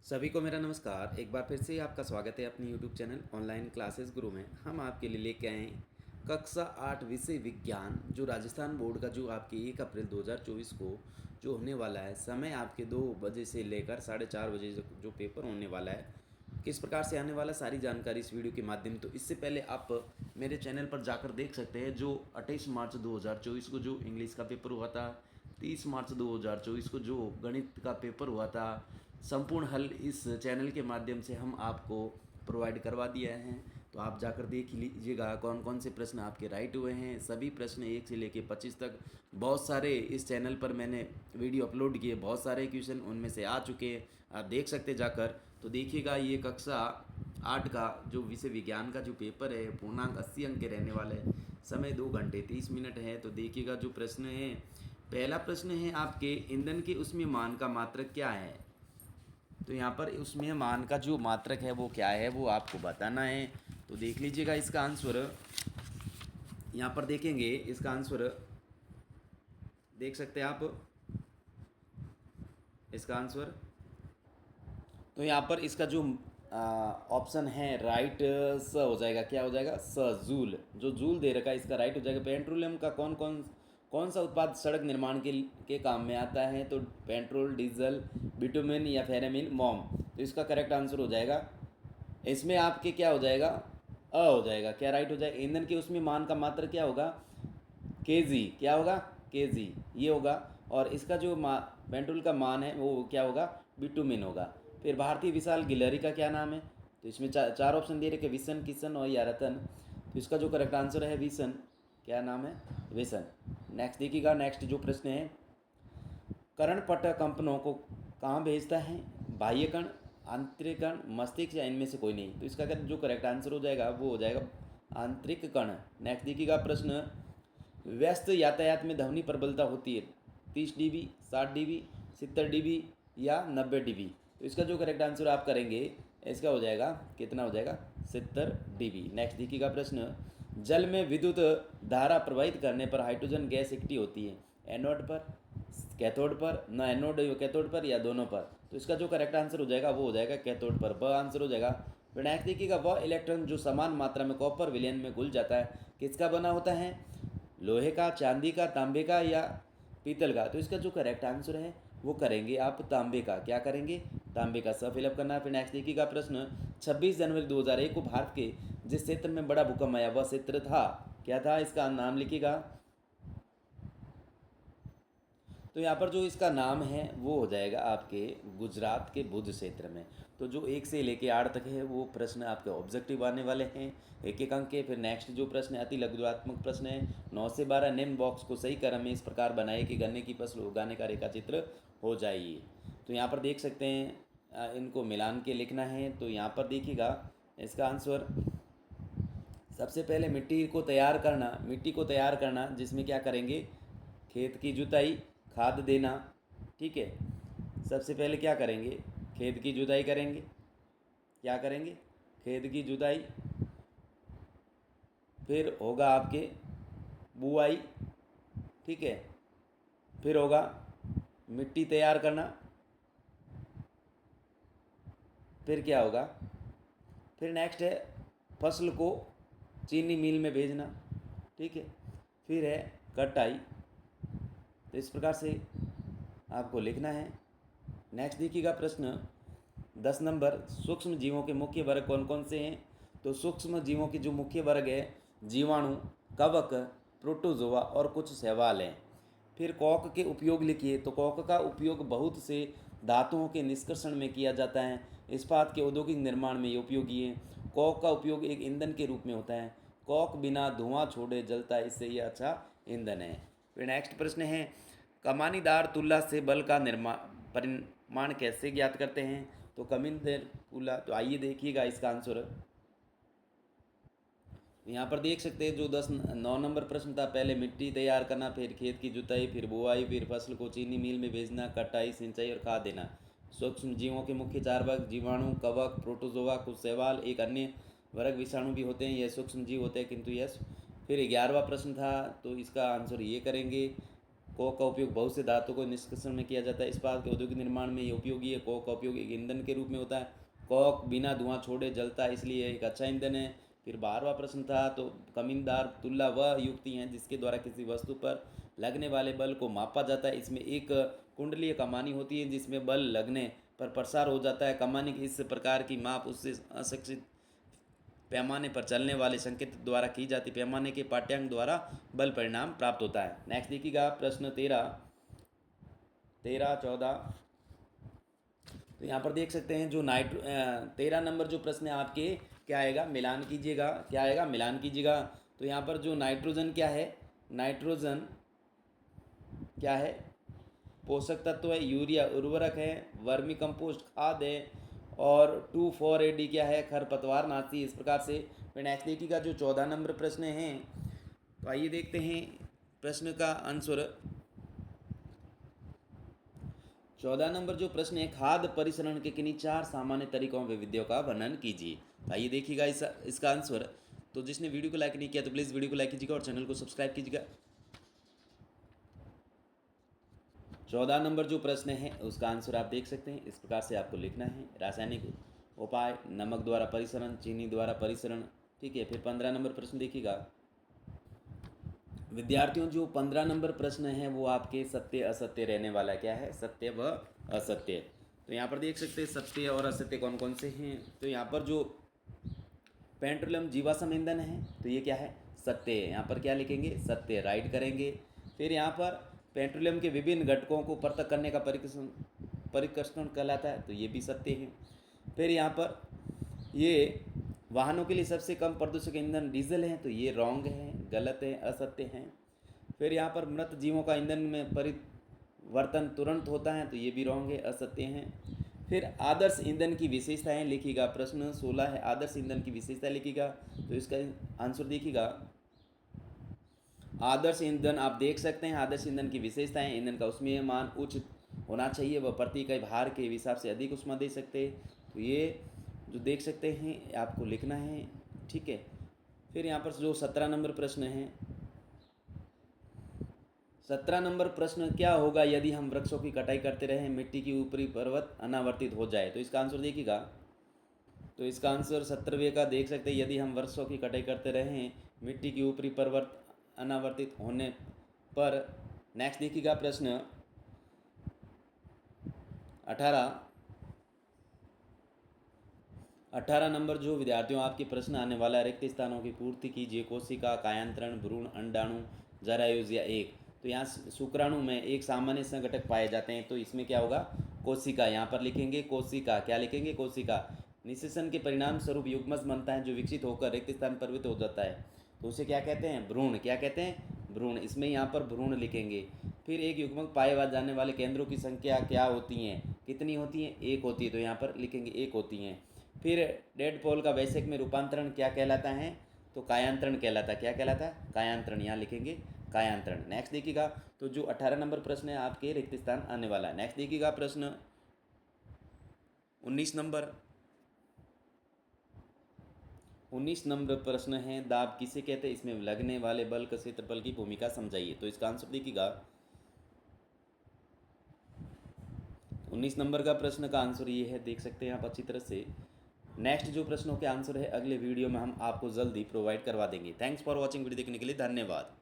सभी को मेरा नमस्कार। एक बार फिर से आपका स्वागत है अपने यूट्यूब चैनल ऑनलाइन क्लासेस गुरु में। हम आपके लिए लेके आए हैं कक्षा 8 विषय विज्ञान, जो राजस्थान बोर्ड का जो आपके 1 अप्रैल 2024 को जो होने वाला है। समय आपके 2 बजे से लेकर 4:30 बजे जो पेपर होने वाला है, किस प्रकार से आने वाला, सारी जानकारी इस वीडियो के माध्यम। तो इससे पहले आप मेरे चैनल पर जाकर देख सकते हैं, जो 28 मार्च 2024 को जो इंग्लिश का पेपर हुआ था, 30 मार्च 2024 को जो गणित का पेपर हुआ था, संपूर्ण हल इस चैनल के माध्यम से हम आपको प्रोवाइड करवा दिया है। तो आप जाकर देख लीजिएगा कौन कौन से प्रश्न आपके राइट हुए हैं। सभी प्रश्न 1 से लेकर 25 तक, बहुत सारे इस चैनल पर मैंने वीडियो अपलोड किए, बहुत सारे क्वेश्चन उनमें से आ चुके हैं, आप देख सकते जाकर। तो देखिएगा, ये कक्षा 8 का जो विषय विज्ञान का जो पेपर है, पूर्णांक 80 अंक के रहने वाले हैं। समय 2 घंटे 30 मिनट है। तो देखिएगा, जो प्रश्न है, पहला प्रश्न है आपके, ईंधन के उसमें मान का मात्रक क्या है। तो यहाँ पर उसमें मान का जो मात्रक है वो क्या है, वो आपको बताना है। तो देख लीजिएगा इसका आंसर। यहाँ पर देखेंगे इसका आंसर, देख सकते हैं आप इसका आंसर। तो यहाँ पर इसका जो ऑप्शन है राइट स हो जाएगा। क्या हो जाएगा? स, जूल। जो जूल दे रखा है इसका राइट हो जाएगा। पेट्रोलियम का कौन सा उत्पाद सड़क निर्माण के काम में आता है। तो पेट्रोल, डीजल, बिटुमेन या फेरेमिन, मोम। तो इसका करेक्ट आंसर हो जाएगा, इसमें आपके क्या हो जाएगा? अ हो जाएगा। क्या राइट हो जाएगा? ईंधन के उसमें मान का मात्रा क्या होगा? केजी। क्या होगा? केजी, ये होगा। और इसका जो पेट्रोल का मान है वो क्या होगा? बिटुमिन होगा। फिर भारतीय विशाल गिलहरी का क्या नाम है। तो इसमें चार ऑप्शन दे रखे, विसन, किशन और या रतन। तो इसका जो करेक्ट आंसर है विसन। क्या नाम है? विसन। नेक्स्ट देखिएगा, नेक्स्ट जो प्रश्न है, कर्ण पट कंपनों को कहाँ भेजता है? बाह्य कण, आंतरिक कण, मस्तिष्क या इनमें से कोई नहीं। तो इसका जो करेक्ट आंसर हो जाएगा वो हो जाएगा आंतरिक कण। नेक्स्ट देखिएगा प्रश्न, व्यस्त यातायात में ध्वनि प्रबलता होती है 30 dB, 60 dB, 70 dB या 90 dB। तो इसका जो करेक्ट आंसर आप करेंगे, इसका हो जाएगा, कितना हो जाएगा? 70 dB। नेक्स्ट देखिएगा प्रश्न, जल में विद्युत धारा प्रवाहित करने पर हाइड्रोजन गैस इकट्ठी होती है एनोड पर, कैथोड पर, न एनोड कैथोड पर या दोनों पर। तो इसका जो करेक्ट आंसर हो जाएगा वो हो जाएगा कैथोड पर। ब आंसर हो जाएगा। फिर नेक्स्ट देखिएगा, वह इलेक्ट्रॉन जो समान मात्रा में कॉपर विलयन में घुल जाता है, किसका बना होता है? लोहे का, चांदी का, तांबे का या पीतल का। तो इसका जो करेक्ट आंसर है वो करेंगे आप तांबे का। क्या करेंगे? तांबे का। सब फिलअप करना है। फिर नेक्स्ट देखिएगा प्रश्न, 26 जनवरी 2001 को भारत के जिस क्षेत्र में बड़ा भूकंप आया वह क्षेत्र था, क्या था? इसका नाम लिखिएगा। तो यहाँ पर जो इसका नाम है वो हो जाएगा आपके गुजरात के भुज क्षेत्र में। तो जो 1 से लेके 8 तक है वो प्रश्न आपके ऑब्जेक्टिव आने वाले हैं, एक एक अंक के। फिर नेक्स्ट जो प्रश्न है, अति लघुत्मक प्रश्न है। 9 से 12, निम्न बॉक्स को सही क्रम में इस प्रकार बनाए कि गन्ने की फसल उगाने का रेखा चित्र हो जाए। तो यहाँ पर देख सकते हैं, इनको मिलान के लिखना है। तो यहाँ पर देखिएगा इसका आंसर, सबसे पहले मिट्टी को तैयार करना, जिसमें क्या करेंगे? खेत की जुताई, खाद देना। ठीक है, सबसे पहले क्या करेंगे? खेत की जुताई करेंगे। क्या करेंगे? खेत की जुताई। फिर होगा आपके बुआई। ठीक है, फिर होगा मिट्टी तैयार करना। फिर क्या होगा? फिर नेक्स्ट है फसल को चीनी मिल में भेजना। ठीक है, फिर है कटाई। तो इस प्रकार से आपको लिखना है। नेक्स्ट देखिएगा प्रश्न 10 नंबर, सूक्ष्म जीवों के मुख्य वर्ग कौन कौन से हैं। तो सूक्ष्म जीवों के जो मुख्य वर्ग है, जीवाणु, कवक, प्रोटोजोआ और कुछ शैवाल हैं। फिर कॉक के उपयोग लिखिए। तो कॉक का उपयोग बहुत से धातुओं के निष्कर्षण में किया जाता है, इस्पात के औद्योगिक निर्माण में ये उपयोगी है। कॉक का उपयोग एक ईंधन के रूप में होता है। कॉक बिना धुआं छोड़े जलता है, इससे यह अच्छा ईंधन है। फिर नेक्स्ट प्रश्न है, कमानीदार तुला से बल का परिमाण कैसे ज्ञात करते हैं। तो कमानीदार तुला, तो आइए देखिएगा इसका आंसर। यहाँ पर देख सकते हैं जो 9 नंबर प्रश्न था, पहले मिट्टी तैयार करना, फिर खेत की जुताई, फिर बुआई, फिर फसल को चीनी मिल में भेजना, कटाई, सिंचाई और खाद देना। सूक्ष्म जीवों के मुख्य 4 वर्ग, जीवाणु, कवक, प्रोटोजोआ, कुछ शैवाल, एक अन्य वर्ग विषाणु भी होते हैं, यह सूक्ष्म जीव होते हैं, किंतु यह। फिर 11वां प्रश्न था, तो इसका आंसर ये करेंगे, कोक का उपयोग बहुत से धातुओं को निष्कर्षण में किया जाता है। इस्पात के औद्योगिक निर्माण में ये उपयोगी है। कोक का उपयोग एक ईंधन के रूप में होता है। कोक बिना धुआं छोड़े जलता है, इसलिए एक अच्छा ईंधन है। फिर 12वां प्रश्न था, तो कमीनदार तुल्ला वह युक्ति है जिसके द्वारा किसी वस्तु पर लगने वाले बल को मापा जाता है। इसमें एक कुंडलीय कमानी होती है जिसमें बल लगने पर प्रसार हो जाता है। कमानी की इस प्रकार की माप उससे अशिक्षित पैमाने पर चलने वाले संकेत द्वारा की जाती पैमाने के पाठ्यांक द्वारा बल परिणाम प्राप्त होता है। नेक्स्ट देखिएगा प्रश्न 14 तो यहाँ पर देख सकते हैं जो 13 नंबर जो प्रश्न है आपके क्या आएगा, मिलान कीजिएगा। क्या आएगा, मिलान कीजिएगा। तो यहाँ पर जो नाइट्रोजन क्या है, नाइट्रोजन क्या है, पोषक तत्व है। यूरिया उर्वरक है। वर्मी कंपोस्ट खाद है। और 2,4-AD क्या है, खरपतवार नाशी। इस प्रकार से फिर नेक्स्ट देखिएगा जो 14 नंबर प्रश्न है, तो आइए देखते हैं प्रश्न का आंसर। 14 नंबर जो प्रश्न है, खाद्य परिसरण के किन्हीं 4 सामान्य तरीकों व विधियों का वर्णन कीजिए। तो आइए देखिएगा इसका आंसर। तो जिसने वीडियो को लाइक नहीं किया तो प्लीज़ वीडियो को लाइक कीजिएगा और चैनल को सब्सक्राइब कीजिएगा। 14 नंबर जो प्रश्न है उसका आंसर आप देख सकते हैं, इस प्रकार से आपको लिखना है। रासायनिक उपाय, नमक द्वारा परिसरण, चीनी द्वारा परिसरण। ठीक है। फिर 15 नंबर प्रश्न देखिएगा विद्यार्थियों, जो 15 नंबर प्रश्न है वो आपके सत्य असत्य रहने वाला। क्या है, सत्य व असत्य। तो यहाँ पर देख सकते हैं सत्य और असत्य कौन कौन से हैं। तो यहाँ पर जो पेट्रोलियम जीवाश्म ईंधन है तो ये क्या है, सत्य है। यहाँ पर क्या लिखेंगे, सत्य, राइट करेंगे। फिर यहाँ पर पेट्रोलियम के विभिन्न घटकों को पृथक करने का परिकर्षण कहलाता है, तो ये भी सत्य है। फिर यहाँ पर ये वाहनों के लिए सबसे कम प्रदूषक ईंधन डीजल है, तो ये रॉन्ग है, गलत है, असत्य है। फिर यहाँ पर मृत जीवों का ईंधन में परिवर्तन तुरंत होता है, तो ये भी रॉन्ग है, असत्य है। फिर आदर्श ईंधन की विशेषताएं लिखिएगा। प्रश्न 16 है, आदर्श ईंधन की विशेषता लिखिएगा। तो इसका आंसर देखिएगा। आदर्श ईंधन आप देख सकते हैं, आदर्श ईंधन की विशेषताएं, ईंधन का ऊष्मीयमान उच्च होना चाहिए, वह प्रति इकाई भार के हिसाब से अधिक ऊष्मा दे सकते हैं। तो ये जो देख सकते हैं आपको लिखना है। ठीक है। फिर यहाँ पर जो 17 नंबर प्रश्न है, 17 नंबर प्रश्न, क्या होगा यदि हम वृक्षों की कटाई करते रहें, मिट्टी की ऊपरी पर्वत अनावर्तित हो जाए। तो इसका आंसर देखिएगा। तो इसका आंसर 17वें का देख सकते हैं, यदि हम वृक्षों की कटाई करते रहें, मिट्टी की ऊपरी पर्वत अनावर्तित होने पर। नेक्स्ट देखिएगा प्रश्न 18 नंबर जो विद्यार्थियों आपके प्रश्न आने वाला, रिक्त स्थानों की पूर्ति कीजिए। कोशिका, कायांतरण, भ्रूण, अंडाणु, जरायुज या एक। तो यहाँ शुक्राणु में एक सामान्य संघटक पाए जाते हैं, तो इसमें क्या होगा, कोशिका। यहाँ पर लिखेंगे कोशिका। क्या लिखेंगे, कोशिका। निषेचन के परिणाम स्वरूप युग्मज बनता है जो विकसित होकर रिक्त स्थान परिवर्तित हो जाता है, तो उसे क्या कहते हैं, भ्रूण। क्या कहते हैं, भ्रूण। इसमें यहाँ पर भ्रूण लिखेंगे। फिर एक युग्मक पाए जाने वाले केंद्रों की संख्या क्या होती हैं, कितनी होती हैं, एक होती है, तो यहाँ पर लिखेंगे एक होती हैं। फिर डेड पोल का वैश्विक में रूपांतरण क्या कहलाता है, तो कायांतरण कहलाता है। क्या कहलाता है, कायांतरण। यहाँ लिखेंगे कायांतरण। नेक्स्ट देखिएगा। तो जो 18 नंबर प्रश्न है आपके रिक्त स्थान आने वाला है। नेक्स्ट देखिएगा प्रश्न 19 नंबर। 19 नंबर प्रश्न है, दाब किसे कहते हैं, इसमें लगने वाले बल का क्षेत्रफल की भूमिका समझाइए। तो इसका आंसर देखिएगा। 19 नंबर का प्रश्न का आंसर ये है, देख सकते हैं आप अच्छी तरह से। नेक्स्ट जो प्रश्नों के आंसर है अगले वीडियो में हम आपको जल्दी प्रोवाइड करवा देंगे। Thanks for watching. वीडियो देखने के लिए धन्यवाद।